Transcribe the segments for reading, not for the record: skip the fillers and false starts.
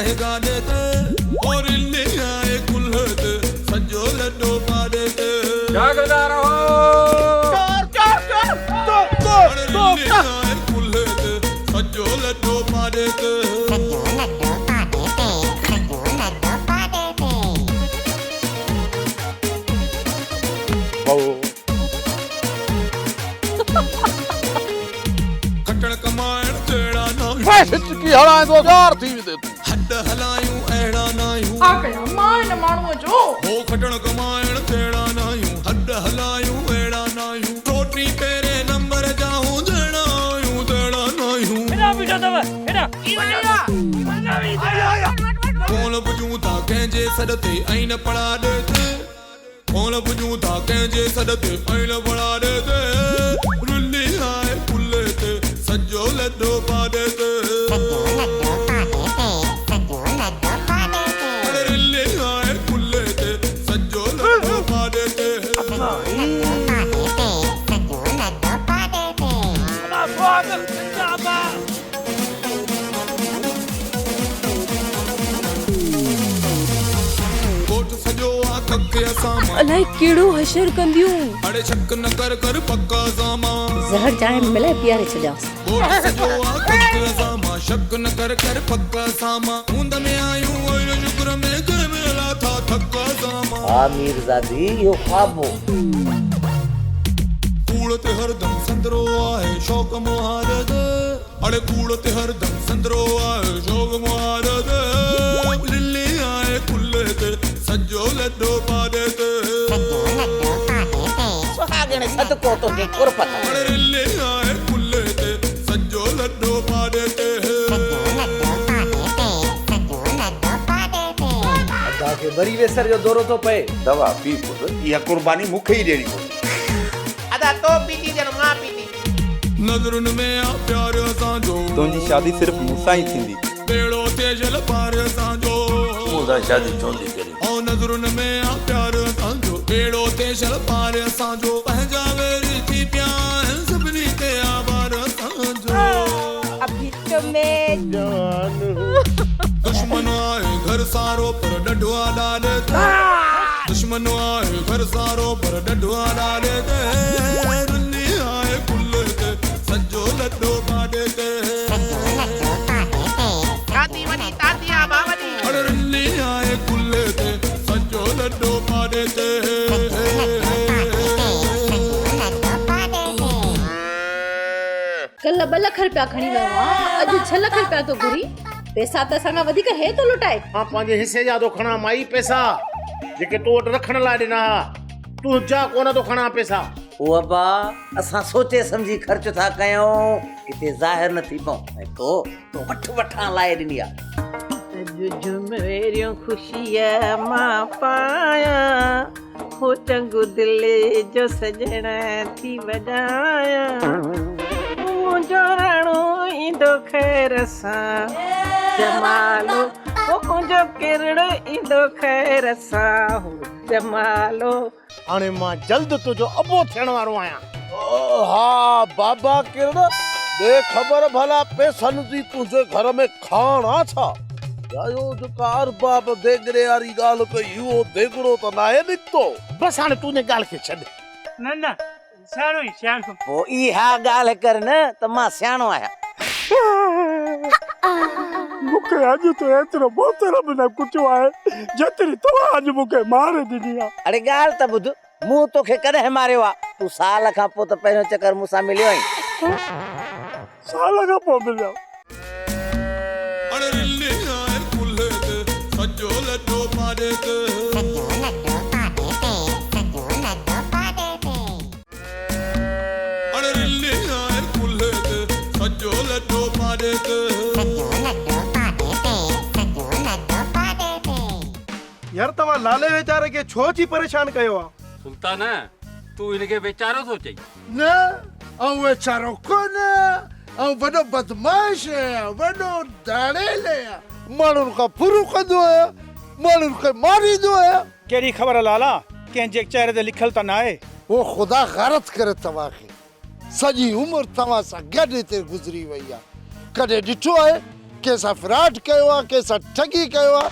कहे गाने ते और ले आए कुल्हत सजो लड्डू पादे ते जागदा रहो ले आए कुल्हत सजो लड्डू पादे ते खटण कमाइण तेड़ा ना की हलाए 2000 थी दे तू हद हलायूं अहिड़ा नायूं आ कया मां माण्हूअ जो हो खटण कमाइण तेड़ा नायूं हद हलायूं अहिड़ा नायूं रोटी तेरे नंबर जाऊं देड़ा आयूं तेड़ा नायूं एड़ा बीठो तव एड़ा कोन पुजूं था कंहिंजे सॾ ते ऐं न पड़ा ॾे ते कोन पुजूं था कंहिंजे सॾ ते ऐं न पड़ा ॾे ते रुली आए पुल्ले ते सजो लड्डो पादे ते रुली आए पुल्ले ते सजो लड्डो पादे ते कोट सजो आ कके असामा अलाए केड़ो हशर कंदियूं अड़े शक न कर कर पक्का सामा ज़हर चाहे मिले पियारे छॾियांसि कोट सजो आ कके असामा शक न कर कर पक्का सामा ऊंद में आयूं ओए शुक्र में के मिला था थक्का सामा हाँ मीरज़ादी यो ख्वाब हो कूड़ ते हरदम संदरो आए शौक मुहारत अड़े कूड़ ते हरदम संदरो आए शौक मुहारत लिल्ली आए कुल्ले ते सजो लड्डो पादे ते सुहागण सदको तो के कुरपत अड़े लिल्ली आए कुल्ले ते सजो लड्डो पादे ते अदा के वरी वेसर जो दौरो तो पए दवा पी पुट इहा कुर्बानी मूंखे ई ॾियणी पवंदी अदा तो पीती जन मां पीती नज़रुनि में आ प्यार असांजो तुंहिंजी शादी सिर्फ़ मूंसां ई थींदी बेड़ो तेजल पार असांजो मूंसां शादी चवंदी करी ऐं नज़रुनि में आ प्यार असांजो बेड़ो तेजल पार असांजो पंहिंजा वेरी थी पिया आहिनि सभिनी ते आभार असांजो अभी तो मैं दुश्मन आए घर सारो पर डढुआ डाले ते दुश्मन आए घर सारो पर डढुआ डाले ते रुली आए कुल्ले ते सजो लड्डो पादे ते शादी वनी ताती आ बावनी अरे रुली आए कुल्ले ते सजो लड्डो पादे ते कल 2 लख रुपया खणी वियो अॼु 6 लख रुपया तो घुरी पैसा त असांखां वधीक हे तो लुटाए हाँ पंहिंजे हिसे जा तो खणा माई पैसा जेके तो वटि रखण लाइ ॾिना तूं जा कोन तो खणा पैसा ओ अब्बा असां सोचे समझी खर्च था कयूं किते ज़ाहिर न थी पऊं ऐं तो वठ वठां लाइ ॾिनी आहे जुझ मेरियों खुशियां मां पाया हो चंगु दिल जो सजण थी वॼाया मुंहिंजो राणो ईंदो खैर सां जमालो हो मुंहिंजो किरड़ो ईंदो खैर सां हो जमालो हाणे मां जल्द तुंहिंजो अबो थियण वारो आहियां हाँ बाबा किरण दे खबर भला पैसनि जी तुझे घर में खाना छा यायो जो कार बाप देगरे वारी गाल कई वो देगड़ो तो नाहे निकतो बस हाणे तूं ने ॻाल्हि खे छॾ न सारो ई सियाणो पोइ इहा ॻाल्हि कर न त मां सियाणो आहियां मूंखे अॼु तो एतिरो बोतल बि न कुटियो आहे जेतिरी तव्हां अॼु मूंखे मारे ॾिनी आहे अरे ॻाल्हि त ॿुध मूं तोखे कॾहिं मारियो आहे तूं साल खां पोइ त पहिरियों चकर मूंसां मिलियो आहीं साल खां पोइ मिलियो अरे रुली आए कुल्ले ते सजो लड्डो पादे ते अरे रुली आए कुल्ले ते सजो लड्डो पादे ते यार तव्हां लाले वेचारे खे छो जी परेशान कयो आहे सुल्तान तू इनके बेचारो थो चई न ऐं वेचारो कोन ऐं वॾो बदमाश वॾो दाड़ेल माण्हुनि खां फुरू कंदो आहियां माण्हुनि खे मारींदो आहियां कहिड़ी ख़बर लाला कंहिंजे चेहरे ते लिखियलु त न आहे वो खुदा गारत करे तव्हांखे सॼी उमिरि तव्हां सां गॾु हिते गुज़री वई आहे कॾहिं ॾिठो आहे कंहिंसां फ्रॉड कयो आहे, कंहिंसां ठगी कयो आहे।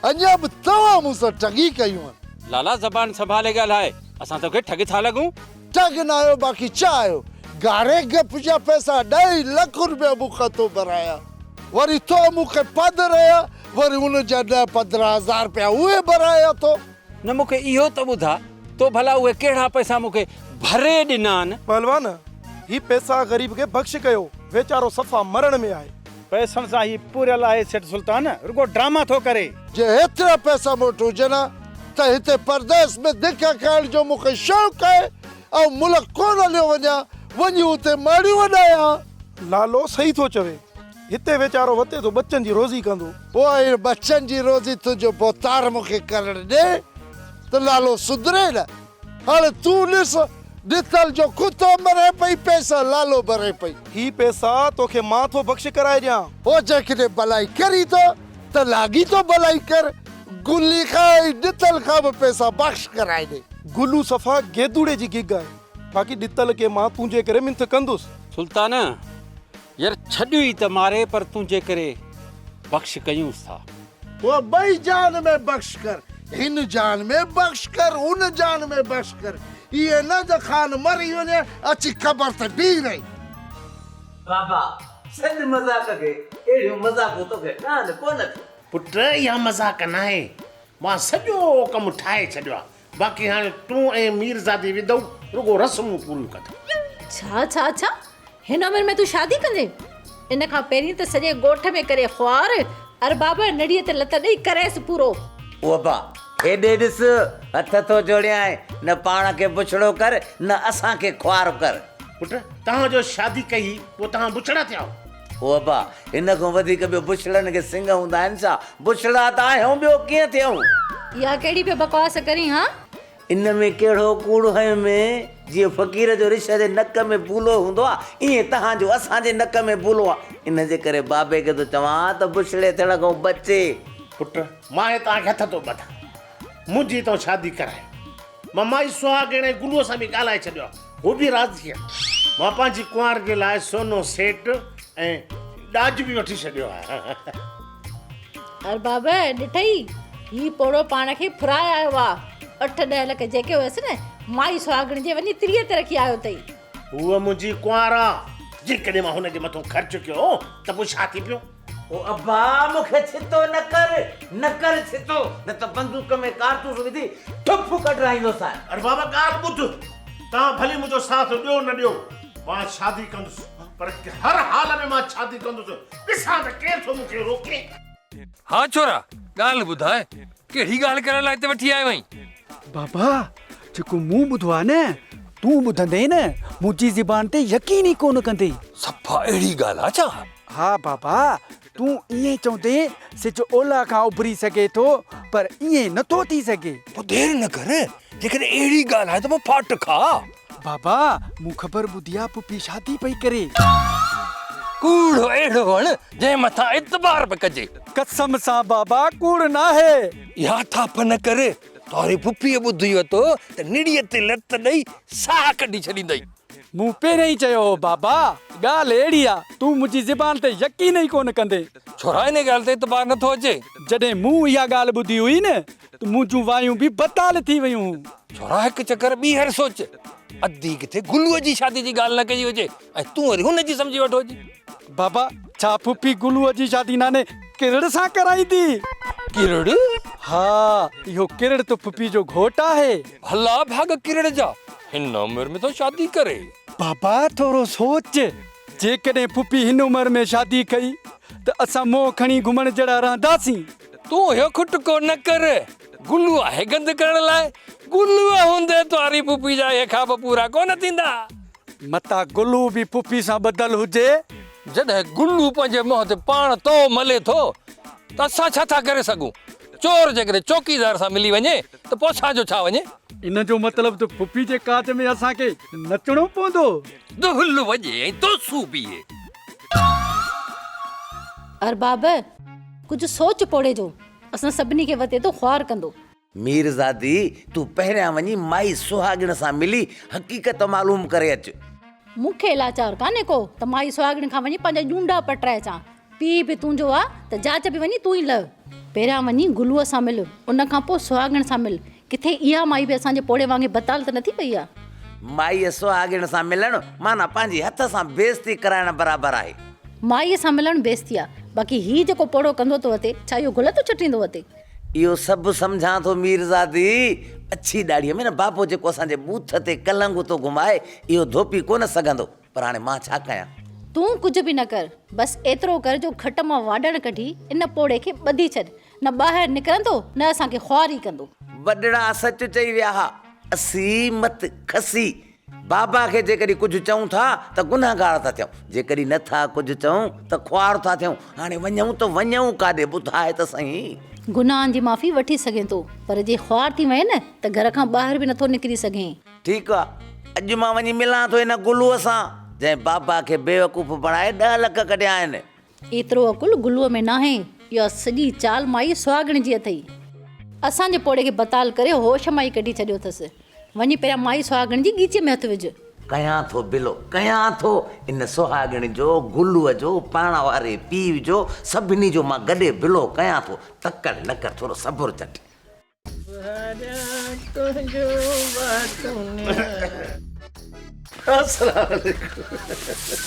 अञा बि तव्हां मूंसां ठगी कयूं आहिनि। लाला ज़बान संभाले ॻाल्हाए, असां तोखे ठग था लॻूं? ठग न आहियो, बाक़ी छा आहियो? गारे गप जा पैसा 2.5 लख रुपया मूंखां तो भराया, वरी तो मूंखे पद रहिया, वरी उन जा 10-15 रुपया उहे भराया तो। न मूंखे इहो त ॿुधा तो भला उहे कहिड़ा पैसा मूंखे भरे ॾिना आहिनि? पहलवान ही पैसा गरीब के बख्श कयो, वेचारो सफ़ा मरण में आहे। पैसनि सां ही पूरियल आहे सेठ सुल्तान, रुगो ड्रामा थो करे। जे एतिरा पैसा मोट हुजनि त हिते परदेस में धिका खाइण जो मूंखे शौक़ु आहे ऐं मुल्क कोन हलियो वञा, वञी उते माड़ियूं वॾायां। लालो सही थो चवे, हिते वेचारो वते तो बच्चन जी रोज़ी कंदो। पोइ बच्चन जी रोज़ी तुंहिंजो बोतार मूंखे करण ॾे त लालो सुधरे न। हाणे तूं ॾिस, ॾितल जो कुतो मरे पई, पैसा लालो भरे पई। ही पैसा तोखे मां थो बख्श कराए ॾियां। ओ जेकॾहिं भलाई करी तो त लागी तो भलाई कर, गुल्ली खाई ॾितल खां बि पैसा बख्श कराए ॾे। गुल्लू सफ़ा गेदुड़े जी गिग आहे, बाक़ी ॾितल के मां तुंहिंजे करे मिंथ कंदुसि। सुल्तान यार छॾियो ई त मारे, पर तुंहिंजे करे बख्श कयूंसि था। वो ॿई जान में बख्श कर, हिन जान में बख्श कर, उन जान में बख्श कर। ये न त खान मरी वञे अची ख़बर त बीह रही। बाबा सच मज़ाक के एड़ियो मज़ाक तोखे कान कोन थी। पुट इहा मज़ाक न आहे, मां सॼो कमु ठाहे छॾियो आहे, बाक़ी हाणे तूं ऐं मीरज़ादी विधऊ रुगो रस्मूं पूरियूं कनि। छा छा छा हिन उमिरि में तूं शादी कंदे? इन खां पहिरीं त सॼे ॻोठ में करे ख्वार, अरे बाबा नड़ीअ ते लत ॾेई करेसि पूरो। ओ बा हेॾे ॾिस, हथ थो जोड़ियां, न पाण खे बुछड़ो कर न असांखे ख्वार कर। पुट तव्हां जो शादी कई पोइ तव्हां बुछड़ा थिया? ओ बा इन खां वधीक ॿियो बुछड़नि खे सिंग हूंदा आहिनि छा? बुछड़ा त आहियूं, ॿियो कीअं थियूं? इहा कहिड़ी पे बकवास करी? हाँ इन में कहिड़ो कूड़ है में? जीअं फ़क़ीर जो रिछ जे नक में बूलो हूंदो आहे, ईअं तव्हांजो असांजे नक में बूलो आहे। इन जे करे बाबे खे तो चवां त बुछड़े थियण खां बचे। पुट मां तव्हांखे हथ थो ॿधां, मुंहिंजी तो शादी कराए। मां माई सुहागणे गुलूअ सां बि ॻाल्हाए छॾियो आहे, हू बि राज़ी आहे। मां पंहिंजी कुंवार जे लाइ सोनो सेट ऐं ॾाज बि वठी छॾियो आहे। अरे बाबा ॾिठई, ही पोड़ो पाण खे फुराए आयो आहे। 8-10 लख जेके हुयसि न, माई सुहागण जे वञी 30 ते रखी आयो अथई। उहा मुंहिंजी कुंवार आहे, जेकॾहिं मां हुनजे मथां ख़र्च कयो त पोइ छा थी पियो? ओ अब्बा मूंखे छितो न कर छितो, न त बंदूक में कारतूस विधी ठुप कढाईंदोसां। अरे बाबा ॻाल्हि ॿुध, तव्हां भली मुंहिंजो साथ ॾियो न ॾियो, मां शादी कंदुसि, पर हर हाल में मां शादी कंदुसि। ॾिसां त केरु थो मूंखे रोके। हाँ छोरा ॻाल्हि ॿुधाए, कहिड़ी ॻाल्हि करण लाइ हिते वठी आयो आहीं? बाबा जेको मूं ॿुधो आहे न, तूं ॿुधंदे न मुंहिंजी ज़बान ते यकीन ई कोन कंदे। सफ़ा अहिड़ी ॻाल्हि आहे छा? हाँ बाबा, तूं ईअं चवंदे सिज ओला खां उभरी सघे थो, पर ईअं नथो थी सघे। पोइ देरि न कर, जेकॾहिं अहिड़ी ॻाल्हि आहे त पोइ फाट खा। बाबा मूं ख़बर ॿुधी आहे पुपी शादी पई करे। कूड़ो अहिड़ो वण जंहिं मथां इतबार पे कजे। कसम सां बाबा कूड़ न आहे। या थाप न कर, तोरी पुपीअ ॿुधी वतो त निड़ीअ ते लत ॾेई साह कढी छॾींदई। मूं पहिरियों ई चयो बाबा, ॻाल्हि अहिड़ी आहे, तूं मुंहिंजी ज़बान ते यकीन ई कोन कंदे। छोरा इन ॻाल्हि ते इतबार नथो अचे। जॾहिं मूं इहा ॻाल्हि ॿुधी हुई न, त मुंहिंजूं वायूं बि बताल थी वयूं। छोरा हिकु चकर ॿीहर सोच, अधी किथे गुलूअ जी शादी जी ॻाल्हि न कई हुजे ऐं तूं वरी हुन जी सम्झी वठो जी। बाबा छा पुपी गुलूअ जी शादी नाने किरड़ सां कराई थी? किरड़? हाँ, इहो किरड़ तो पुपी जो घोट आहे। भला भाग किरड़ जा, हिन उमिरि में तो शादी करे। बाबा थोरो सोच, जेकॾहिं पुपी हिन उमिरि में शादी कई त असां मोह खणी घुमण जहिड़ा रहंदासीं। तूं इहो खुटको न कर, गुलू आहे गंद करण लाइ। गुलू हूंदे तुआरी पुपी जा इहे ख्वाब पूरा कोन थींदा। मता गुलू बि पुपी सां बदल हुजे। जॾहिं गुलू पंहिंजे मुंहं ते पाण तो मले थो त असां छा था करे सघूं? चोर जेकॾहिं चौकीदार सां मिली वञे त पोइ असांजो छा वञे? इन जो मतिलब त पुपी जे काज में असांखे नचणो पवंदो। दुहल वॼे ऐं तोसूं बीहे। अरबाब कुझु सोच पोड़े जो, असां सभिनी खे वते तो ख्वार कंदो। मीरज़ादी तूं पहिरियां वञी माई सुहागण सां मिली हक़ीक़त मालूम करे अच। मूंखे लाचार कान्हे को त माई सुहागण खां वञी पंहिंजा जूंडा पटराए अचां। पीउ बि तुंहिंजो आहे त जाच बि वञी तूं ई लव। पहिरियां वञी गुलूअ सां मिल, उन खां पोइ सुहागण सां मिल। किथे इहा माई बि असांजे पोड़े वांगुरु बताल त नथी पई आहे? माईअ सुहागिण सां मिलणु माना पंहिंजी हथ सां बेइज़ती कराइण बराबरि आहे। माईअ सां मिलणु बेइज़ती आहे, बाक़ी हीउ जेको पोड़ो कंदो थो वते, छा इहो गुल थो छटींदो वते? इहो सभु सम्झां थो मीरज़ादी। अछी दाढ़ीअ में न बाबो जेको असांजे बूथ ते कलंगू थो घुमाए, इहो धोपी कोन सघंदो। पर हाणे मां छा कयां? तूं कुझु बि न कर, बसि एतिरो कर जो खट मां वाॾण कढी इन पोड़े खे ॿधी छॾ। न ॿाहिरि निकिरंदो न असांखे ख्वारी कंदो। वॾड़ा सच चई विया हा, असी मत खसी। बाबा खे जेकॾहिं कुझु चऊं था त गुनाहगार था थियूं, जेकॾहिं नथा कुझु चऊं त ख्वार था थियूं। हाणे वञूं त वञूं काॾे, ॿुधाए त सही। गुनाहनि जी माफ़ी वठी सघे थो, पर जे ख्वार थी वञे न त घर खां ॿाहिरि बि नथो निकिरी सघे। ठीकु आहे, अॼु मां वञी मिलां थो हिन गुलूअ सां, जंहिं बाबा खे बेवकूफ़ बणाए 10 लख कढिया आहिनि। एतिरो अकुल गुलूअ में नाहे। इहा सॼी चाल माई सुहागण जी अथई। असांजे पोड़े खे बताल करे होश माई कढी छॾियो अथसि। वञी पहिरियां माई सुहागण जी गीचीअ में हथु विझ। कयां थो बिलो, कयां थो। इन सुहागण जो, गुलूअ जो, पाण वारे पीउ जो, सभिनी जो मां गॾे बिलो कयां थो। तकड़ न कर, थोरो सबुर चट।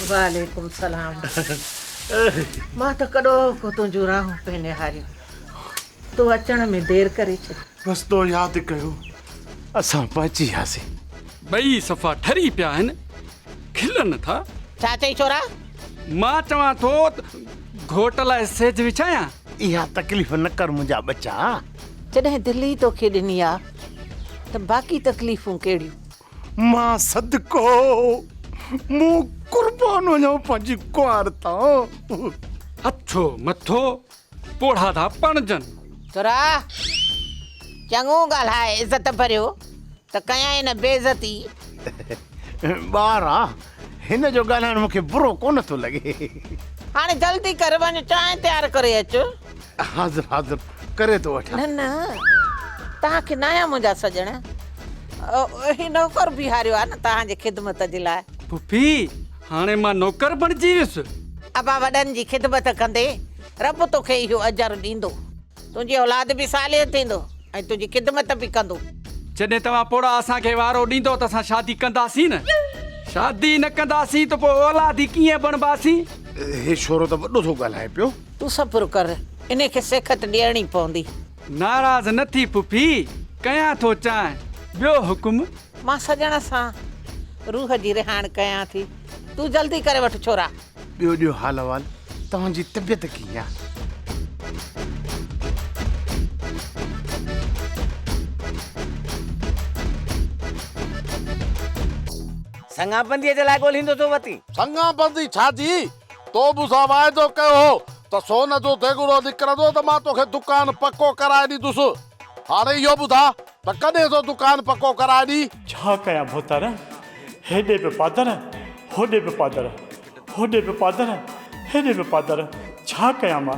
वालेकुम सलाम। मां त कॾो को तुंहिंजूं राहूं पे निहारियूं, तूं अचण में देरि करे छॾ। बसि तो यादि कयो, असां पहुची वियासीं। ॿई सफ़ा ठरी पिया आहिनि, खिलनि था। छा चई छोरा? मां चवां थो घोट लाइ सेज विछायां। इहा तकलीफ़ न कर मुंहिंजा बच्चा। जॾहिं दिल्ली तोखे ॾिनी आहे त बाक़ी तकलीफ़ूं कहिड़ियूं? मां सदको, मूं कुर्बान वञो पंहिंजी कुंवार तां। अछो मथो पोढ़ा था पणजनि। छोरा चङो ॻाल्हाए इज़त भरियो त कयां न बेइज़ती। ॿार आहे, हिन जो ॻाल्हाइण मूंखे बुरो कोन थो लॻे। हाणे जल्दी कर, वञ चांहि तयारु करे अचु। हाज़िर हाज़िर करे थो वठां। न न, तव्हांखे न आया मुंहिंजा सॼण। ही नौकर बीहारियो आहे न तव्हांजे ख़िदमत जे लाइ। पुफी, हाणे मां नौकर बणिजी वियुसि। अबा वॾनि जी ख़िदमत कंदे रब तोखे इहो अजर ॾींदो। तुंहिंजी औलाद बि सालियत थींदो ऐं तुंहिंजी ख़िदमत बि कंदो। जॾहिं तव्हां पोड़ा असांखे वारो ॾींदो त असां शादी कंदासीं न। शादी न कंदासीं त पोइ औलादी कीअं बणबासीं? हे छोरो त वॾो थो ॻाल्हाए पियो। तूं सब्र कर, इन खे सेखत ॾियणी पवंदी। नाराज़ न थी पुफी, कयां थो चांहि। ॿियो हुकुम? मां सॼण सां रूह जी रिहाइण कयां थी। तूं जल्दी करे वठ छोरा। ॿियो ॾियो हाल अहवाल, तव्हांजी तबियत कीअं आहे? संगाबंदीअ जे लाइ ॻोल्हींदो थो वती। संगाबंदी छाजी? तो मूंसां वाइदो कयो हो त सोन जो देगुड़ो निकिरंदो त मां तोखे दुकान पको कराए ॾींदुसि। हाणे इहो ॿुधा त कॾहिं तो दुकान पको कराए ॾी? छा कयां भोतार? हेॾे बि पादर, होॾे बि पादर, होॾे बि पादर, हेॾे बि पादर। छा कयां मां?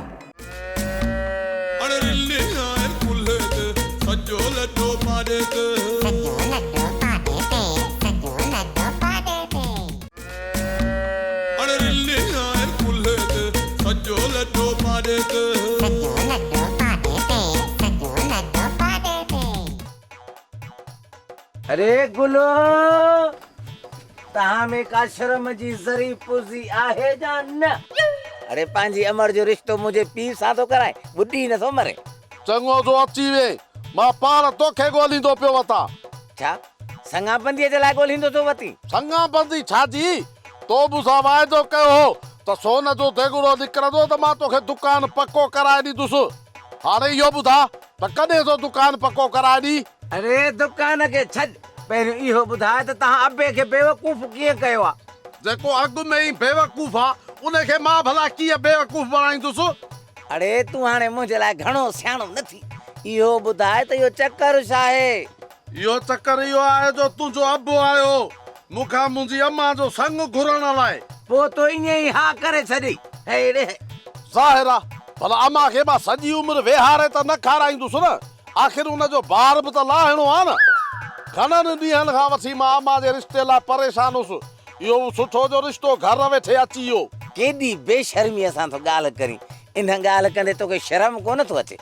अरे रिल्ले आए कुल्हे ते सजो लड्डो पाड़े ते अरे रिल्ले आए कुल्हे ते सजो लड्डो पाड़े ते अरे गुलो, तव्हां में का शर्म जी ज़री पुज़ी आहे या न? अरे पंहिंजी अमर जो रिश्तो मुंहिंजे पीउ सां थो कराए, ॿुधी नथो मरे। चङो जो अची वे, मां पाण तोखे ॻोल्हींदो पियो वतां। छा संगाबंदीअ जे लाइ ॻोल्हींदो थो वती? संगाबंदी छाजी? तो मूंसां वाइदो कयो हो त सोन जो देगुड़ो निकिरंदो त मां तोखे दुकान पको कराए ॾींदुसि। हाणे इहो ॿुधा त कॾहिं तो दुकान पको कराए ॾी? अरे दुकान खे छॾ, पहिरियों इहो ॿुधाए त तव्हां अबे खे बेवकूफ़ कीअं कयो आहे? जेको अॻु में ई बेवकूफ़ आहे, उनखे मां भला कीअं बेवकूफ़ बणाईंदुसि? अरे तूं हाणे मुंहिंजे लाइ घणो सियाणो न थी। इहो ॿुधाए त इहो चकर छा आहे? इहो चकर इहो आहे जो तुंहिंजो अबु आयो मूंखां मुंहिंजी अम्मा जो संग घुरण लाइ। पोइ तो ईअं ई हा करे छॾी। ज़ाहिर आहे, भला अम्मा खे मां सॼी उमिरि वेहारे त न खाराईंदुसि न। आख़िर उनजो भार बि त लाहिणो आहे न। घणनि ॾींहंनि खां वठी मां अम्मा जे रिश्ते लाइ परेशान हुअसि। इहो सुठो जो रिश्तो घर वेठे अची वियो। केॾी बेशर्मीअ सां तो ॻाल्हि करी इन ॻाल्हि कंदे तोखे शर्म कोन थो अचे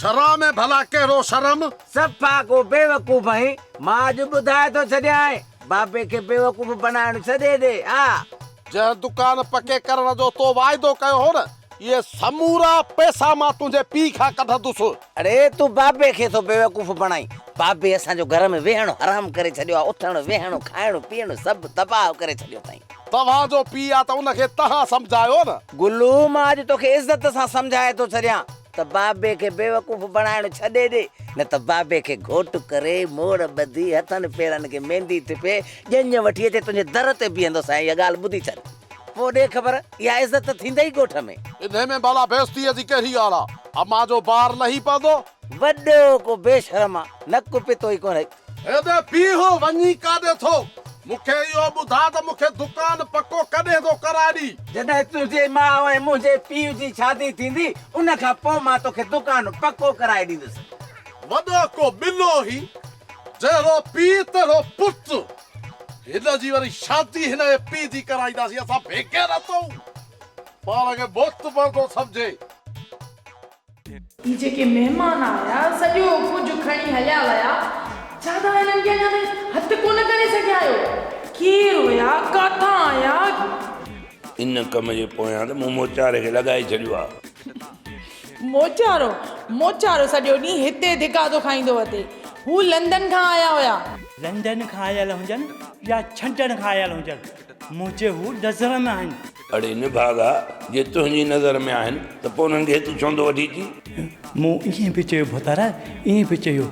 शराब में भला कहिड़ो शर्म सफ़ा को बेवकूफ़ आहीं मां अॼु ॿुधाए थो छॾियां बाबे खे बेवकूफ़ बनाइण छॾे ॾे हा जंहिं दुकान पके करण जो तो वाइदो कयो हो न ये समूरा पैसा मां तुंहिंजे पीउ खां कढंदुसि अरे तूं बाबे खे तो बेवकूफ़ बणाई बाबे असांजो घर में वेहणो हराम करे छॾियो आहे उथणु वेहणो खाइणो पीअणो सभु तबाह करे छॾियो अथई तव्हांजो पीउ आहे त उनखे तव्हां सम्झायो न गुल्लू मां अॼु तोखे इज़त सां सम्झाए थो छॾियां त बाबे खे बेवकूफ़ बणाइण छॾे ॾे न त बाबे खे घोट करे मोड़ ॿधी हथनि पेरनि खे मेहंदी थिपे ॼञ वठी अचे तुंहिंजे दर ते बीहंदो साईं इहा ॻाल्हि ॿुधी छॾ पोइ ॾे ख़बर इहा इज़त थींदई ॻोठ में इन में भला बेइज़तीअ जी कहिड़ी ॻाल्हि आहे अम्मा जो ॿार लही पवंदो वॾो को बेशर्म आहे नकु पितो ई कोन्हे हेॾे बीहो वञी काॾे थो मूंखे इहो ॿुधा त मूंखे दुकान पको कॾहिं थो कराए ॾी जॾहिं तुंहिंजे माउ ऐं मुंहिंजे पीउ जी शादी थींदी उन खां पोइ मां तोखे दुकान पको कराए ॾींदुसि वॾो को ॿिलो ई जहिड़ो पीउ तहिड़ो पुटु हिन जी वरी शादी हिन जे पीउ जी कराईंदासीं असां भेके नथो पाण खे बोत पवंदो सम्झे ही जेके महिमान आया सॼो कुझु खणी हलिया विया छा तव्हां हिननि खे अञा हथ कोन करे सघिया आहियो केरु हुया किथां आया इन कम जे पोयां त मूं मोचारे खे लॻाए छॾियो आहे मोचारो सॼो ॾींहुं हिते धिका थो खाईंदो वते हू लंदन खां आया हुया लंदन खां आयल हुजनि या छंटण खां आयल हुजनि मुंहिंजे हू नज़र में आहिनि अड़े निभागा जे तुंहिंजी नज़र में आहिनि त पोइ उन्हनि खे हिते छो थो वठी अची मूं ईअं बि चयो भोतारा ईअं बि चयो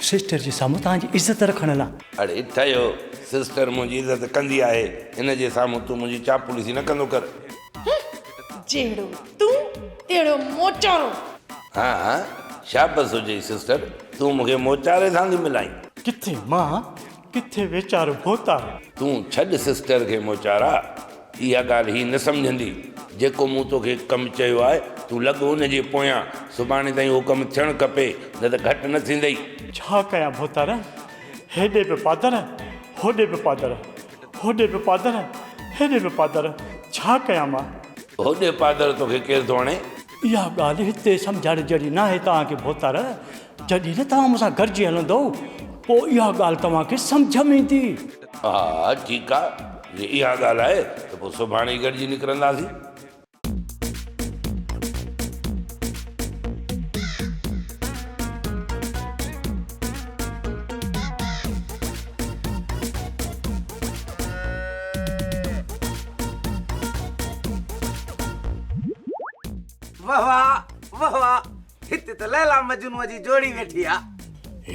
सिस्टर जे साम्हूं तव्हांजी इज़त रखण लाइ अड़े ठहियो सिस्टर मुंहिंजी इज़त कंदी आहे इन जे साम्हूं तूं मुंहिंजी चापुलिसी न कंदो कर जहिड़ो तूं तहिड़ो मोचारो हा हा शाबस हुजे सिस्टर तूं मूंखे मोचारे सां थी मिलाई किथे मां किथे वीचारो भोतारो तूं छॾ सिस्टर खे मोचारा इहा ॻाल्हि ही न सम्झंदी जेको मूं तोखे कमु चयो आहे तूं लॻ उन जे पोयां सुभाणे ताईं उहो कमु थियणु खपे न त घटि न थींदई छा कयां भोतारा हेॾे बि पादर होॾे बि पादर होॾे बि पादर हेॾे बि पादर छा कयां मां होॾे पादर तोखे केरु थो हणे इहा ॻाल्हि हिते सम्झण जहिड़ी न आहे तव्हांखे भोतार जॾहिं न तव्हां मूंसां गॾिजी हलंदो पोइ इहा ॻाल्हि तव्हांखे सम्झ में ईंदी हा ठीकु आहे जे इहा ॻाल्हि आहे त पोइ सुभाणे ई गॾिजी निकिरंदासीं वाह वाह वाह वाह हिते त लैला मजनू जी जोड़ी वेठी आहे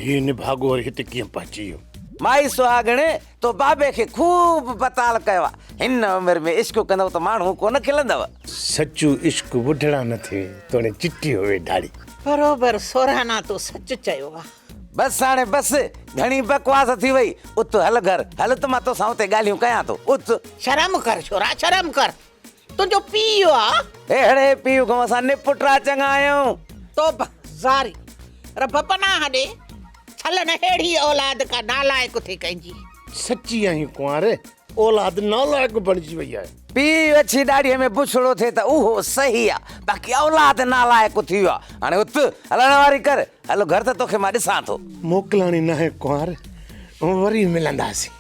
ही निभागो वरी हिते कीअं पहुची वियो माई सुहागणे तो बाबे खे खूब बताल कयो आहे हिन उमिरि में इश्क कंदव त माण्हू कोन खिलंदव सच्चो इश्क बुढड़ा न थिए तोड़े चिट्टी होवे ॾाढी बरोबर सोराना तो सच चयो आहे बस हाणे बस घणी बकवास थी वई उत हल घर हल त मां तोसां उते ॻाल्हियूं कयां थो उत शर्म कर छोरा शर्म कर तुंहिंजो पीउ आहे अहिड़े पीउ खां असां निपुटरा चङा आहियूं तो ज़ारी रब पना हॾे छल न हेड़ी औलाद का नालायक थे कंहिंजी सच्ची आहीं कुंवारे औलाद नालायक बणिजी वई आहे पीउ अची ॾाढीअ में बुछड़ो थिए त उहो सही आहे बाक़ी औलाद नालायक थी वियो आहे हाणे उत हलण वारी कर हलो घर त तोखे मां ॾिसां थो मोकिलाणी न आहे कुंवार वरी मिलंदासीं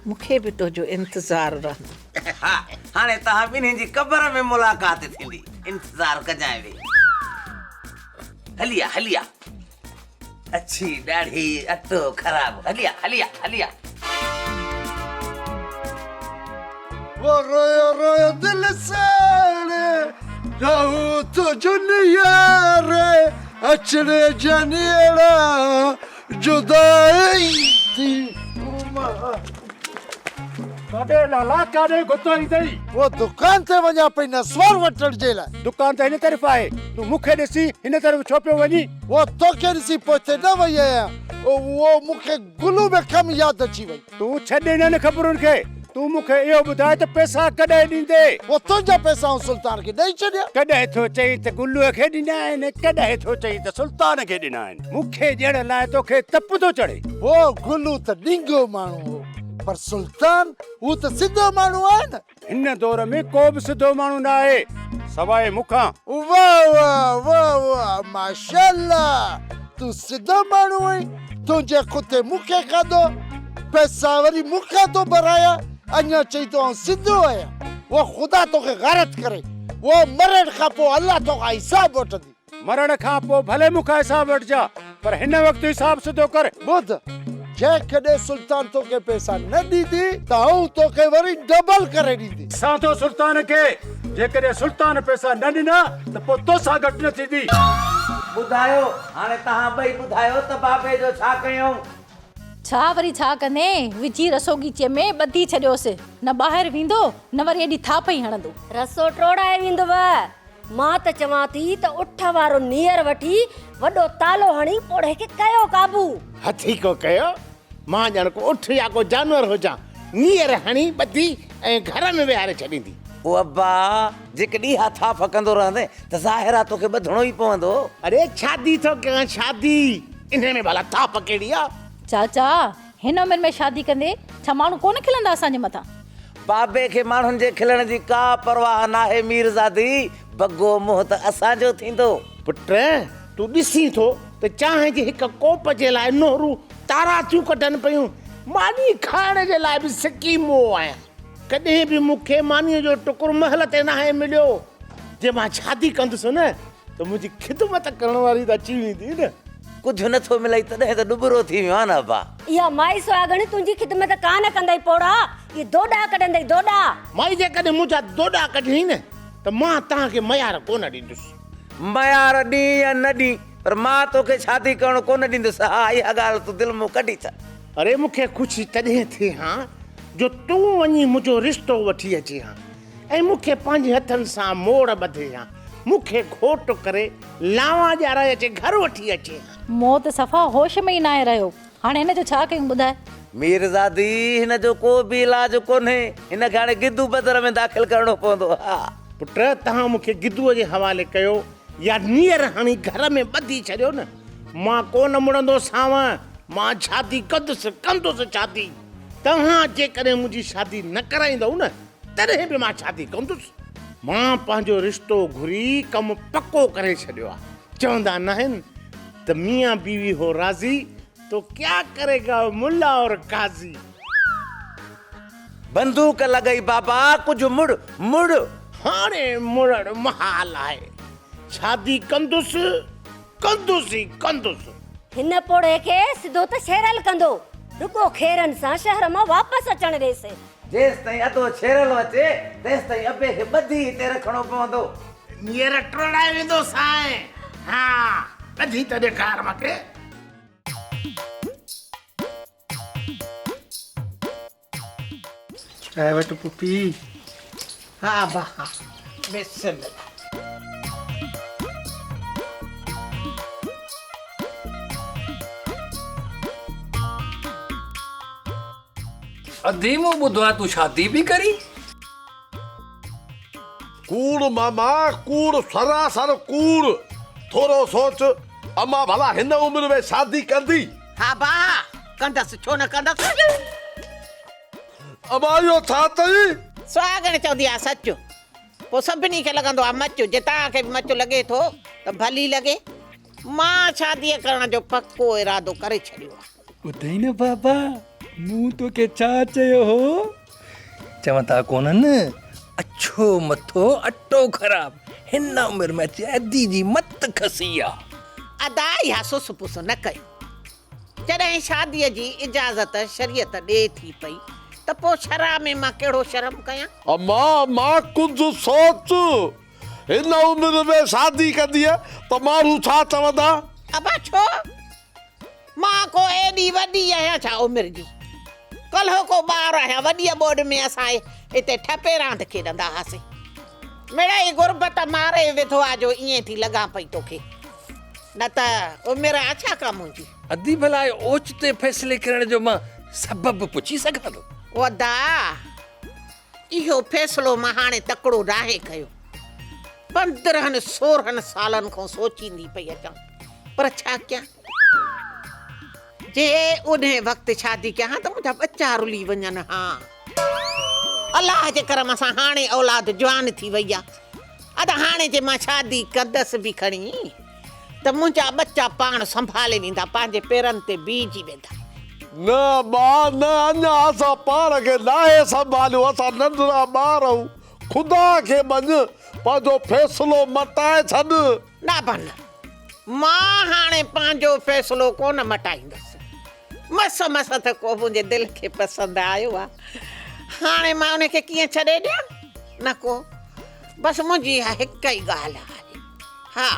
मूंखे बि तुंहिंजो इंतज़ारु रहंदो हा हाणे तव्हां ॿिन्हिनि जी क़बर में मुलाक़ात थींदी इंतज़ारु कजांइ वेही हलिया हलिया अच्छी ॾाढी अटो ख़राब हलिया हलिया हलिया वो रोयो रोयो दिल साड़े जाऊं तो जुनिया रे अचरे जनेड़ा जुदाई थी काॾे लाला काॾे गुताई अथई वो दुकान ते वञा पई न स्वर वठण जे लाइ दुकान त हिन तरफ़ आहे तूं मूंखे ॾिसी हिन तरफ़ छो पियो वञी वो तोखे ॾिसी पोइ हिते न वई आहियां वो मूंखे गुलू में कम यादि अची वई तूं छॾे हिननि ख़बरुनि खे तूं मूंखे इहो ॿुधाए त पैसा कॾहिं ॾींदे वो तुंहिंजा पैसा ऐं सुल्तान खे ॾेई छॾिया कॾहिं थो चई त गुल्लूअ खे ॾिना आहिनि कॾहिं थो चई त सुल्तान खे ॾिना आहिनि मूंखे ॾियण लाइ तोखे तप थो चढ़े वो गुलू त ॾींगो माण्हू हो पर सुल्तान वो तो सिद्धो माण्हू आहे न। हिन दौर में को बि सिधो माण्हू न आहे सवाइ मूंखां। वाह वाह वाह वाह माशाल्लाह, तू सिद्धो माण्हू आहीं। तुंहिंजे कुते मूंखे खाधो, पैसा वरी मूंखां तो भराया, अञा चई तो सिद्धो आहियां। वो ख़ुदा तोखे गारत करे, वो मरण खां पोइ अल्लाह तोखां हिसाब वठंदी। मरण खां पोइ भले मूंखां हिसाब वठिजा, पर हिन वक़्तु हिसाब सिधो कर। ॿुध, जेकॾहिं सुल्तान तोखे पैसा न ॾींदी त आऊं तोखे वरी डबल करे ॾींदी। साधो सुल्तान खे जेकॾहिं सुल्तान पैसा न ॾिना त पोइ तोसां घटि न थींदी। ॿुधायो हाणे तव्हां ॿई ॿुधायो त बाबे जो छा कयूं? छा वरी छा कंदे, विची रसोगीचे में ॿधी छॾियोसि, न ॿाहिरि वेंदो न वरी एॾी थाप ई हणंदो। रसो टोड़ाए वेंदव। मां त चवां थी त उठ वारो नीर वठी वॾो तालो हणी पोड़े खे कयो काबू। हथी को कयो, मां ॼण को उठ या को जानवर हुजां, नीर हणी ॿधी ऐं घर में विहारे छॾींदी। ओ अब्बा, जेकॾहिं हा थाप कंदो रहंदे त ज़ाहिर आहे तोखे ॿधणो ई पवंदो। अरे शादी थो कयां, शादी, इन में भला थाप कहिड़ी आहे? चाचा, हिन उमिरि में शादी कंदे छा माण्हू कोन खिलंदा असांजे मथां? बाबे खे माण्हुनि जे खिलण जी का परवाह नाहे मीरज़ादी, बग्गो मुंहुं त असांजो थींदो। पुट तूं ॾिसी थो त चांहि जे हिक कोप जे लाइ नोहरू तारा थियूं कढनि पियूं, मानी खाइण जे लाइ बि सिकी मुंहुं आहियां। कॾहिं बि मूंखे मानीअ जो टुकुर महल ते नाहे मिलियो। जे मां शादी कंदुसि न त मुंहिंजी ख़िदमत करण वारी त अची वेंदी न। कुझु नथो मिले तॾहिं त डुबरो थी वियो आहे न अब्बा। इहा माई सुहागणी तुंहिंजी ख़िदमत कान कंदई पोड़ा, ये दोडा कढंदई दोडा। माई जेकॾहिं मुंहिंजा दोडा कढी न त मां तव्हांखे मयार कोन ॾींदुसि। मयार ॾीं या न ॾीं, पर मां तोखे शादी करणु कोन ॾींदुसि। हा, इहा ॻाल्हि तूं दिलि मां कढी छॾ। अरे मूंखे ख़ुशी तॾहिं थिए हा जो तूं वञी मुंहिंजो रिश्तो वठी अचे हा ऐं मूंखे पंहिंजे हथनि सां मोड़ ॿधे हा, मूंखे घोट करे लावा ॼाराए अचे, घर वठी अचे। मो त सफ़ा होश में ई न आहे रहियो। हाणे हिन जो छा कयूं ॿुधाए? मीरज़ादी, हिन जो को बि इलाज कोन्हे, हिन खे हाणे गिदू बदर में दाख़िल करणो पवंदो। हा पुट, तव्हां मूंखे गिदूअ जे हवाले कयो या नीर हणी घर में ॿधी छॾियो न, मां कोन मुड़ंदो साव। मां शादी कंदुसि शादी। तव्हां जेकॾहिं मुंहिंजी शादी न कराईंदव न तॾहिं बि मां शादी कंदुसि। मां पंहिंजो रिश्तो घुरी कमु पको करे छॾियो आहे। चवंदा न आहिनि त मियाँ बीवी हो राज़ी तो क्या करेगा मुल्ला और काज़ी। बंदूक लॻई बाबा, कुझु मुड़ मुड़। हाणे मुड़ण महाल आहे। शादी कंदुसि कंदुसि। हिन पोड़े खे सिधो त शेरल कंदो, रुको खेरनि सां शहर मां वापसि अचण ॾेसि। जेसि ताईं अधो छेरल अचे तेसि ताईं अबे खे ॿधी हिते रखणो पवंदो। नीर टोड़ाए वेंदो साईं। हा, ॿधी त ॾेखार मूंखे। चांहि वटि पुपी। हा भाउ, बिस्मिल्लाह। अधी मूं ॿुधो आहे तूं शादी बि करी? कूड़ मामा, कूड़, सरासर कूड़। थोरो सोच, अम्मा भला हिन उम्र में शादी कंदी? हा भाउ, कंदसि, छो न कंदसि। अम्मा इहो छा चई? सुहागण चवंदी आहे सच, पोइ सभिनी खे लॻंदो आहे मच। जे तव्हांखे बि मच लॻे थो त भली लॻे। मां शादीअ करण जो पको इरादो करे छॾियो आहे। ॿुधई न बाबा, मूं तोखे छा चयो हो? चवंदा कोन्हनि, अछो मथो अटो ख़राब, हिन उमिरि में अचे अधी जी मत खसी आहे। अदा या सुस पुस न कयो। जॾहिं शादीअ जी इजाज़त शरीयत ॾे थी पई त पोइ शरा में मां कहिड़ो शर्म कयां? अम्मा, मां कुझु सोच। हिन उम्र में शादी कंदी त माण्हू छा चवंदा? अबा छो? मां को एॾी वॾी आहियां छा उमिरि जी? कल्ह को ॿार आहियां, वॾीअ ॿोॾ में असां हिते ठपे रांदि खेॾंदा हुआसीं। मिड़ई गुरबत मारे विधो आहे जो ईअं थी लॻां पई तोखे, न त उमिरि आहे छा का मुंहिंजी? अधी भला ओचिते फ़ैसिले करण जो मां सबबु पुछी सघां थो? वदा, इहो फ़ैसिलो मां हाणे तकिड़ो राहे कयो। 15-16 सालनि खां सोचींदी पई अचां, पर छा कयां? जे उन वक़्तु शादी कयां त मुंहिंजा बच्चा रुली वञनि। हा अलाह जे करम सां हाणे औलाद जवान थी वई आहे। अदा हाणे जे मां शादी कंदसि बि खणी त मुंहिंजा बच्चा पाण संभाले वेंदा, पंहिंजे पेरनि ते बीहजी वेंदा। न मां न अञा असां पाण खे नाहे संभालियो, असां नंढड़ा ॿार आहियूं। ख़ुदा खे मञ, पंहिंजो फ़ैसिलो मटाए छॾ। न बन, मां हाणे पंहिंजो फ़ैसिलो कोन मटाईंदसि। मस मस त को मुंहिंजे दिलि खे पसंदि आयो आहे, हाणे मां उनखे कीअं छॾे ॾियां? न को, बसि मुंहिंजी हिकु ई ॻाल्हि आहे। हा,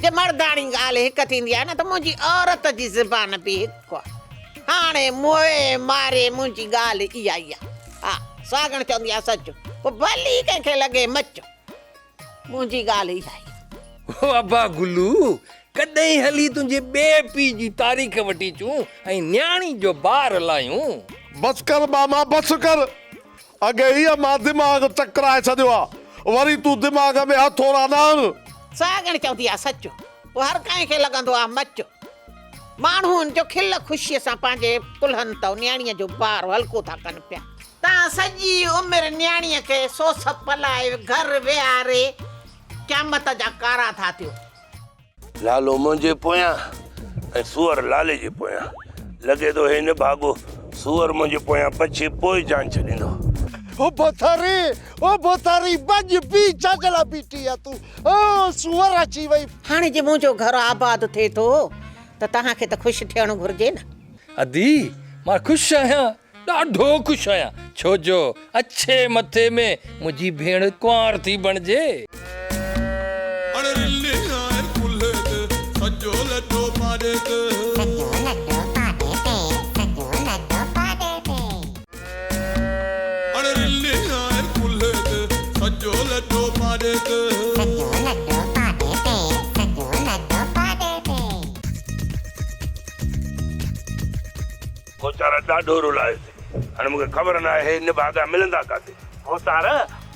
जे मर्दाणी ॻाल्हि हिकु थींदी आहे न त मुंहिंजी औरत जी ज़बान बि हिकु आहे। हाणे मोए मारे मुंहिंजी ॻाल्हि इहा ई आहे। हा, सागण चवंदी आहे सच, पोइ भली कंहिंखे लॻे मच, मुंहिंजी ॻाल्हि इहा ई आहे। ओ अब्बा गुल्लू, कॾहिं हली तुंहिंजे ॿिए पीउ जी तारीख़ वठी अचूं ऐं न्याणी जो ॿार लायूं। बस कर मामा, बस कर। अॻे हीअ मां दिमाग़ चकराए छॾियो आहे, वरी तूं दिमाग़ में हथोड़ा न हण। सागण चवंदी आहे सच, पोइ हर कंहिंखे लॻंदो आहे मच। माण्हुनि जो खिल ख़ुशीअ सां पंहिंजे कुल्हनि तां न्याणीअ जो ॿार हल्को था कनि पिया। तव्हां सॼी उमिरि न्याणीअ खे सोस पलाए घर विहारे क़यामत जा कारा था थियो। लालो मुंहिंजे पोयां ऐं सूअर लाले जे पोयां। लॻे थो हिन भाॻो सूअर मुंहिंजे पोयां पछे पोइ जान छॾींदो। ओ बोथारी बज बी चगला बीठी आहे तूं। ओ सूअर अची वई। हाणे जे मुंहिंजो घर आबाद थिए थो त तव्हांखे त ख़ुशि थियणु घुरिजे न। अदी, मां ख़ुशि आहियां, ॾाढो ख़ुशि आहियां, छो जो अच्छे मथे में मुंहिंजी भेण कुंवार थी बणिजे। वीचारा ॾाढो रुलायो हाणे मूंखे ख़बर न आहे हिन भागा मिलंदा काथे। तार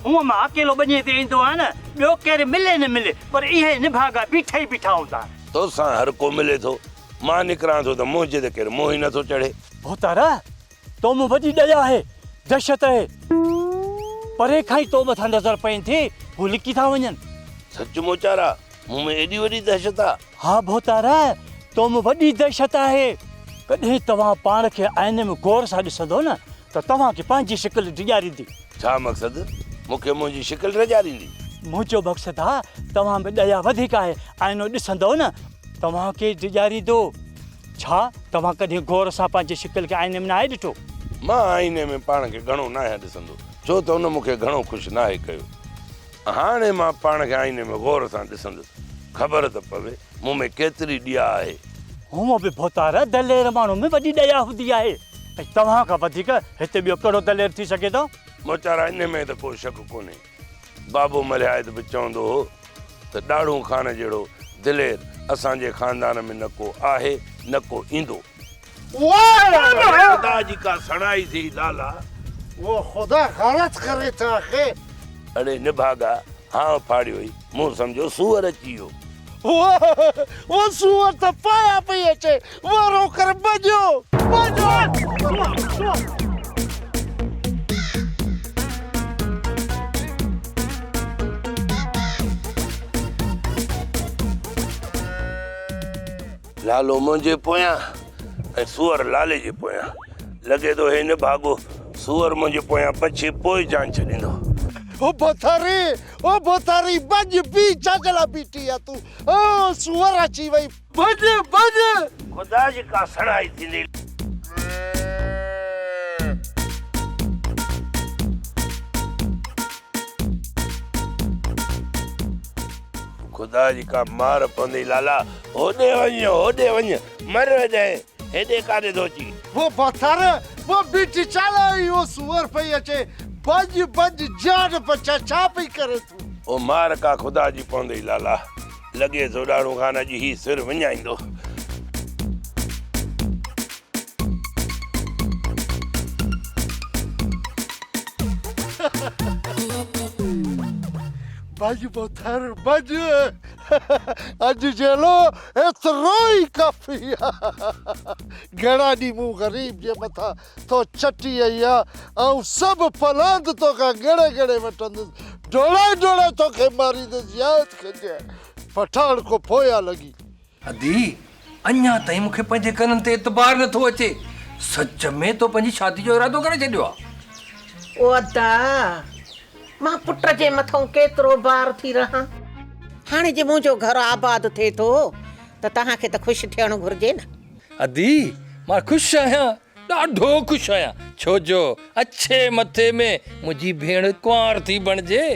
हूअं मां अकेलो बञे ते ईंदो आहियां न, ॿियो केरु मिले न मिले, पर इहे निभागा बीठा ई बीठा हूंदा। तोसां हर को मिले थो, मां निकिरां थो त मुंहिंजे ते केरु मोह ई नथो चढ़े। तार तो मूं वॾी दया आहे, दहशत आहे, परे खां ई तो मथां नज़र पइनि थी, हू लिकी था वञनि। सच मोचारा, मूं में एॾी वॾी दहशत आहे? हा भोतार, तो मूं वॾी दहशत आहे। कॾहिं तव्हां पाण खे आईने में गौर सां ॾिसंदो न त तव्हांखे पंहिंजी शिकिल डिॼारींदी। छा मक़सदु? मूंखे मुंहिंजी शिकिल डिॼारींदी? मुंहिंजो मक़सदु आहे तव्हां में दया वधीक आहे, आईनो ॾिसंदो न तव्हांखे डिॼारींदो। छा तव्हां कॾहिं गौर सां पंहिंजी शिकिल खे आईने में न आहे ॾिठो? मां आईने में पाण खे घणो न आहियां ॾिसंदो, छो त हुन मूंखे घणो ख़ुशि न आहे कयो। हाणे मां पाण खे आईने में गौर सां ॾिसंदुसि, ख़बर त पवे मूं में केतिरी ॾिया आहे। हूअं बि भोतार दलेर माण्हू में वॾी दया हूंदी आहे, ऐं तव्हां खां वधीक हिते ॿियो कहिड़ो दलेर थी सघे थो? मोचारा, इन में त कोई शक कोन्हे। बाबू मलिहायत बि चवंदो हो त ॾाढ़ू खान जहिड़ो दिलेर असांजे खानदान में न को आहे न को ईंदो। खुदा जी का सणाई थी लाला, वो खुदा गलत करे चाहे। अरे निभागा हाँ फाड़ियो ई, मूं सम्झो सूअर अची वियो। वो सूअर त पाया पई अचे, वो रोकर भॼो भॼो। लालो मुंहिंजे पोयां ऐं सूअर लाले जे पोयां। लॻे थो हिन भाॻो सूअर मुंहिंजे पोयां पछे पोइ जान छॾींदो। ओ बोथारी बज बी चगला बीठी आहे तूं। ओ सूअर अची वई, भॼ। खुदा जी का सणाई थींदी। खुदा जी का मार पवंदी लाला, होॾे वञ मर वञे, हेॾे काॾे थो अची। वो बोथार, वो बीठी चाले, वो सूअर पई अचे, भॼ जान बचा, छा पई करे तूं? ओ मार का खुदा जी पवंदी लाला, लॻे थो ॾाढ़ू खान जी ही सिर विञाईंदो। भॼ बोथार भॼ। अॼु चलो एतिरो ई काफ़ी आहे। घणा ॾींहं मूं ग़रीब जे मथां तो चटी आई आहे ऐं सभु फलांद तोखां गेड़े गेड़े वठंदुसि, डोड़ाए डोड़ाए तोखे मारींदुसि। यादि कजांइ पठाण को पोया लॻी। अदी अञा ताईं मूंखे पंहिंजे कननि ते एतबार नथो अचे। सच में तो पंहिंजी शादी जो इरादो करे छॾियो आहे? ओ अदा मां पुट जे मथां केतिरो बार थी रहां। हाणे जे मुंहिंजो घर आबाद थिए थो त तव्हांखे त ख़ुशि थियणु घुरिजे न। अदी मां ख़ुशि आहियां, ॾाढो ख़ुशि आहियां, छो जो अच्छे मथे में मुंहिंजी भेण कुंवार थी बणिजे।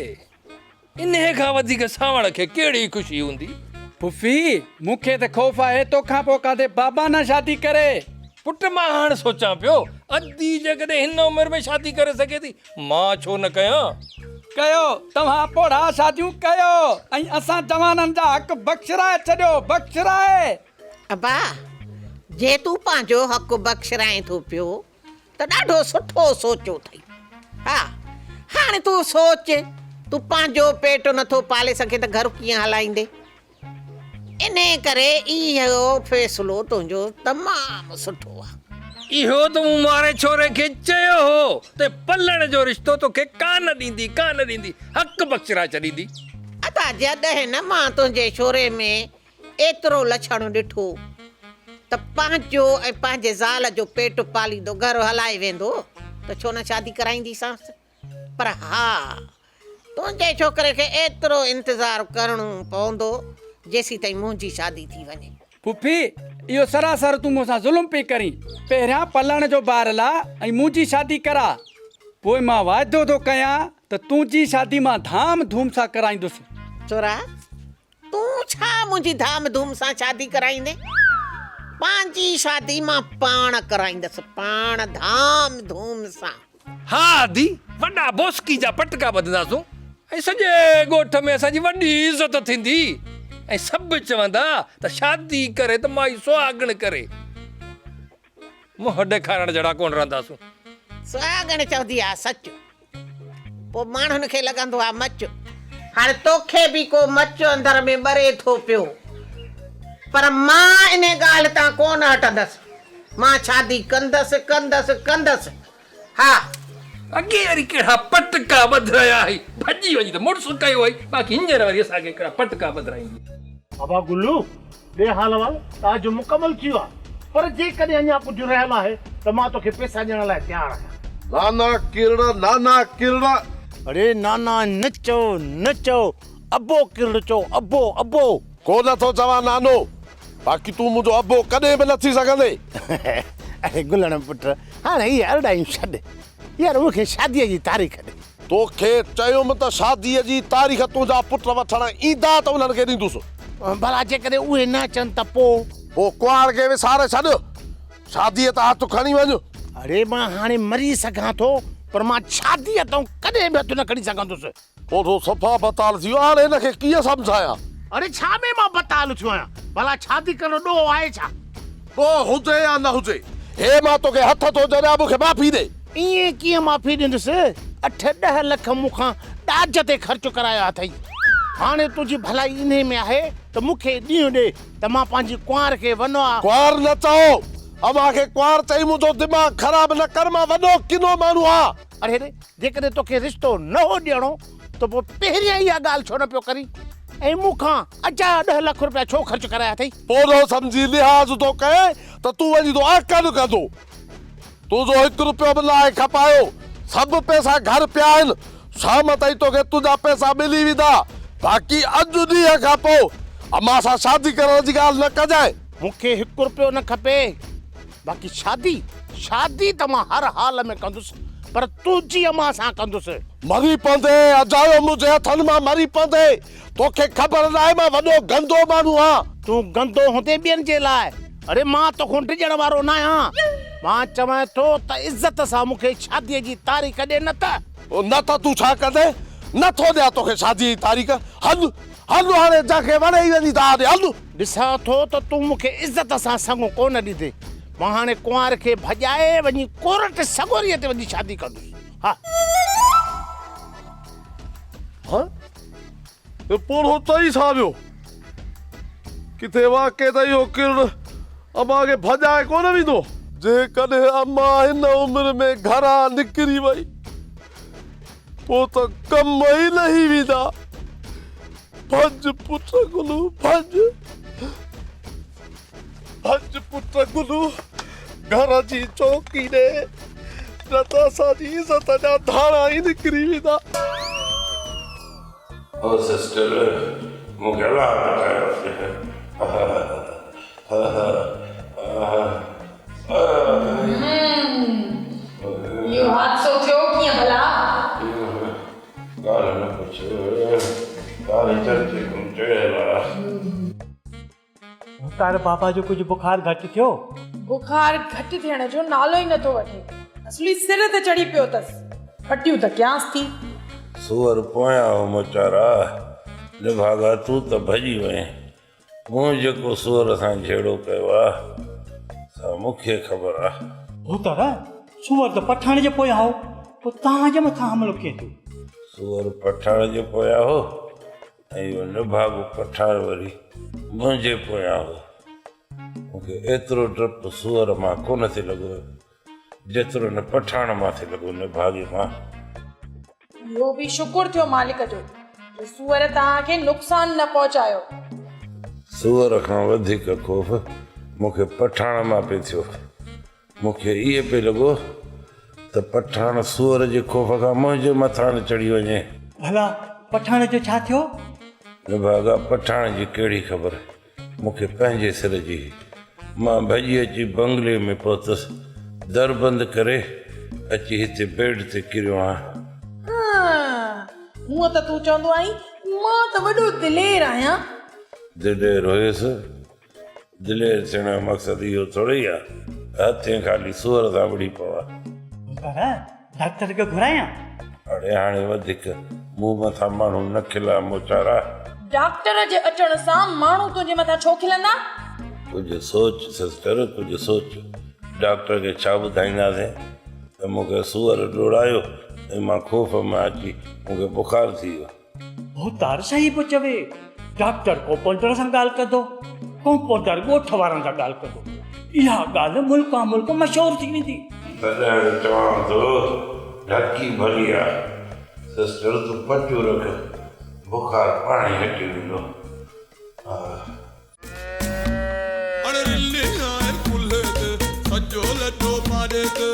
इन खां वधीक सावण खे कहिड़ी ख़ुशी हूंदी? पुफी मूंखे त ख़ौफ़ आहे तोखां पोइ काथे बाबा न शादी करे। पुट मां हाणे सोचां पियो अदी जेकॾहिं हिन उमिरि में शादी करे सघे थी, मां छो न कयां? कयो, तव्हां पोड़ा शादियूं कयो ऐं असां जवाननि जा हक़ बख़्शराए छॾियो, बख़्शराए। अबा जे तूं पंहिंजो हक़ बख़्शराए थो पियो त ॾाढो सुठो सोचियो अथई। हा हाणे तूं सोच, तूं पंहिंजो पेट नथो पाले सघे त घर कीअं हलाईंदे? इन करे इहो फ़ैसिलो तुंहिंजो तमामु सुठो आहे। इहो त मूं मारे छोरे खे चयो हो ते पलण जो रिश्तो तोखे कान ॾींदी, हक़ बख़्शराए छॾींदी। अदा जॾहिं न मां तुंहिंजे छोरे में एतिरो लछण ॾिठो त पंहिंजो ऐं पंहिंजे ज़ाल जो पेट पालींदो घर हलाए वेंदो त छो न शादी कराईंदीसांसि। पर हा तुंहिंजे छोकिरे खे एतिरो इंतज़ारु करिणो पवंदो जेसीं ताईं मुंहिंजी शादी थी वञे। पुफी इहो सरासर तूं मूंसां ज़ुल्म पई करीं। पहिरियां पलण जो ॿार ला ऐं मुंहिंजी शादी करा, पोइ मां वाइदो थो कयां त तुंहिंजी शादी मां धाम धूम सां कराईंदुसि। छोरा तूं छा मुंहिंजी धाम धूम सां शादी कराईंदे? पंहिंजी शादी मां पाण कराईंदसि, पाण धाम धूम सां। हा दी, वॾा बोस्की जा पटका ॿधंदासूं ऐं सॼे ॻोठ में असांजी वॾी इज़त थींदी ऐं सभु चवंदा त शादी करे त माई सुहागण करे। मुंहुं ॾेखारण जहिड़ा कोन रहंदासूं। सुहागण चवंदी आहे सच, पोइ माण्हुनि खे लॻंदो आहे मच। हाणे तोखे बि को मच अंदर में ॿरे थो पियो, पर मां इन ॻाल्हि तां कोन हटंदसि। मां शादी कंदसि। हा अॻे वरी कहिड़ा पटका ॿधाया आई, भॼी वञी त मुड़ुसु कयो आई, बाक़ी हींअर वरी असांखे कहिड़ा पटका ॿधाईंदी। बाबा गुल्लू ॾे हाल वाल तव्हांजो मुकमल थी वियो आहे, पर जेकॾहिं अञा कुझु रहियल आहे त मां तोखे पैसा ॾियण लाइ तयारु आहियां। नाना किरड़ा। अरे नाना न चओ, अबो किरड़ चओ, अबो। को नथो चवां नानो, बाक़ी तूं मुंहिंजो अबो कॾहिं बि न थी सघंदे। अरे गुलण पुट हाणे इहे अरड़ायूं छॾ यार, मूंखे शादीअ जी तारीख़ ॾे। तोखे चयुमि त शादीअ जी तारीख़ तुंहिंजा पुट वठण ईंदा त उन्हनि खे ॾींदुसि। भला जेकॾहिं उहे न अचनि त पोइ कुंवार खे विसारे छॾ, शादीअ त हथु खणी वञ। अरे मां हाणे मरी सघां थो, पर मां शादीअ तां कॾहिं बि हथु न खणी सघंदुसि। पोइ सफ़ा बताल थी वियो, हाणे हिनखे कीअं सम्झायां? अरे छा में मां बताल थियो आहियां? भला शादी करण ॾोह आहे छा? पोइ हुजे या न हुजे, हे मां तोखे हथ थो जरिया, मूंखे माफ़ी ॾे। ईअं कीअं माफ़ी ॾींदुसि? 8-10 लख मूंखां ॾाज ते ख़र्च कराया अथई। हाणे तुंहिंजी भलाई इन में आहे त मूंखे ॾींहुं ॾे त मां पंहिंजी कुंवार खे वञो। कुंवार न चओ, अमां खे कुंवार चई मुंहिंजो दिमाग़ ख़राब न कर, मां वॾो किनो माण्हू आहे। अरे जेकॾहिं तोखे रिश्तो न हो ॾियणो त पोइ पहिरियां इहा ॻाल्हि छो न पियो करी ऐं मूंखां अचा 10 लख रुपया छो ख़र्च कराया अथई? पोइ सम्झी लिहाज़ थो कए त तूं वञी तो आकल कंदो। तुंहिंजो 1 रुपयो बि लाइ खपायो, सभु पैसा घर पिया आहिनि, शाम ताईं तोखे तुंहिंजा पैसा मिली वेंदा। बाक़ी अॼु ॾींहं खां पोइ अमां सां शादी करण जी ॻाल्हि न कजांइ। मूंखे 1 रुपयो न खपे, बाक़ी शादी त मां हर हाल में कंदुसि, पर तुंहिंजी अमां सां कंदुसि। मरी पवंदे, अजायो मुंहिंजे हथनि मां मरी पवंदे। तोखे ख़बर न आहे मां वॾो गंदो माण्हू आहियां। तूं गंदो हूंदे ॿियनि जे लाइ, अरे मां तोखां डिॼण वारो न आहियां। मां चवां थो त इज़त सां मूंखे शादीअ जी तारीख़ ॾे, न त तूं छा कंदे? नथो ॾियां तोखे शादीअ जी तारीख़। हल हाणे जंहिंखे वणे ई वञी था हल। ॾिसां थो त तूं मूंखे इज़त सां सॻो कोन ॾींदे। मां हाणे कुंवार खे भॼाए वञी कोर्ट सगोरीअ ते वञी शादी कंदुसि। हा पोइ चई छा वियो? किथे वाके त इहो किरण अम्मा खे भॼाए कोन वेंदो। जेकॾहिं अम्मा हिन उमिरि में घरां निकिरी वई पोइ त कम ई लही वेंदा। भॼ पुट गुलू भॼ, भॼ पुट गुलू, घर जी चौकी ॾे, न त असांजी इज़त जा धाणा ई निकिरी वेंदा। ओ सिस्टर मूंखे अलाह बचायो। इहो हादसो थियो कीअं भला? ॻाल्हि न पुछ, ॻाल्हि चर्चे कोन चयल आहे। तारे बाबा जो कुछ बुखार घटि थियो? बुखार घटि थियण जो नालो ई नथो वठे। असली सिर ते चढ़ी पियो अथसि। हटियूं त क्यांस थी। सूअर पोयां हो मोचारा, निभागा तूं त भॼी वएं। मूं जेको सूअर सां झेड़ो कयो आहे सा मूंखे ख़बर आहे। हो तारा सूअर त पठाण जे पोयां हो, पोइ तव्हांजे मथां हमलो कीअं थियो? सूअर पठाण जे पोयां हो ऐं इहो निभागो पठाण वरी मुंहिंजे पोयां हो। मूंखे एतिरो डपु सूअर मां कोन थी लॻो जेतिरो न पठाण मां थी लॻो निभागे मां। इहो बि शुकुर थियो मालिक जो सूअर तव्हांखे नुक़सान न पहुचायो। सूअर खां वधीक ख़ौफ़ मूंखे पठाण मां पियो थियो। मूंखे इहे पियो लॻो त पठाण सूअर जे ख़ौफ़ खां मुंहिंजे मथां न चढ़ी वञे। भला पठाण जो छा थियो? निभागा पठाण जी कहिड़ी ख़बर, मूंखे पंहिंजे सिर जी। मां भॼी अची बंगले में पहुतसि, दर बंदि करे अची हिते बेड ते किरियो आहियां। हूअं त तूं चवंदो आहीं मां त वॾो दिलेर आहियां। दिलेर हुयुसि, दिलेर थियण जो मक़सदु इहो थोरी आहे हथे ख़ाली सूअर सां वड़ी पवा। डॉक्टर खे घुरायां? अड़े हाणे वधीक मूं मथां माण्हू न खिला मोचारा। डॉक्टर जे अचण सां माण्हू तुंहिंजे मथां छो खिलंदा? कुझु सोच सिस्टर, कुझु सोच। डॉक्टर खे छा ॿुधाईंदासीं त मूंखे सूअर डोड़ायो ऐं मां ख़ौफ़ में अची मूंखे बुखार थी वियो। हो तार सही पियो चवे। डॉक्टर कंपाउंडर सां ॻाल्हि कंदो, कंपाउंडर ॻोठ वारनि सां ॻाल्हि कंदो। इहा ॻाल्हि मुल्का मुल्क मशहूरु थी वेंदी। तॾहिं चवां थो ढकी भली आहे सिस्टर, तूं पचो रख, बुखार पाणी हटी वेंदो। अरे रिल्ले आए कुल्हे ते सजो लड्डो पाड़े ते